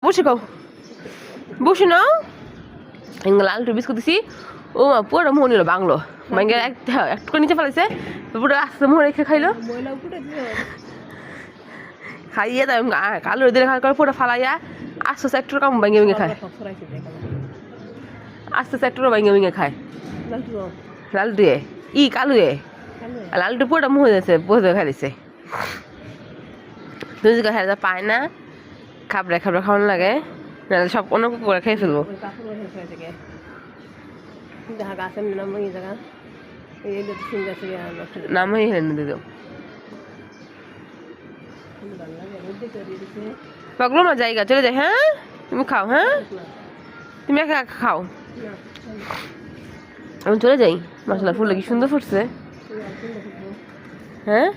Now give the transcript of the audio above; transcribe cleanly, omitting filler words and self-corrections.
বসে খাও বসে নাও লালটু বিস্কুট দিছি ও মা পুরো মোহ নিল বাংলো ভাঙ্গে একটু নিচে ফেলাইছে পুরো আস্তে মোহ রেখে খাইলো খাইয়ে তাই কালো দিলে খাওয়ার করে পুরো ফালাইয়া আস্তে আস্তে একটু কাম ভাঙ্গে ভেঙে খায় আস্তে আস্তে একটু ভাঙ্গে ভেঙে খায় লালটু ই কালু লালটু পুরোটা মোহ যাচ্ছে বসে খাইছে তুমি যদি খাই পায় না খাবড়া খাবড়া খাওয়ানো লাগে নাহলে সব অন্য করে খেয়ে ফেলবো নামই হেন দিদি পাগলো না জায়গা চলে যায় হ্যাঁ তুমি খাও হ্যাঁ তুমি একা খাও আমি চলে যাই মশলা ফুল কি সুন্দর ফুটছে হ্যাঁ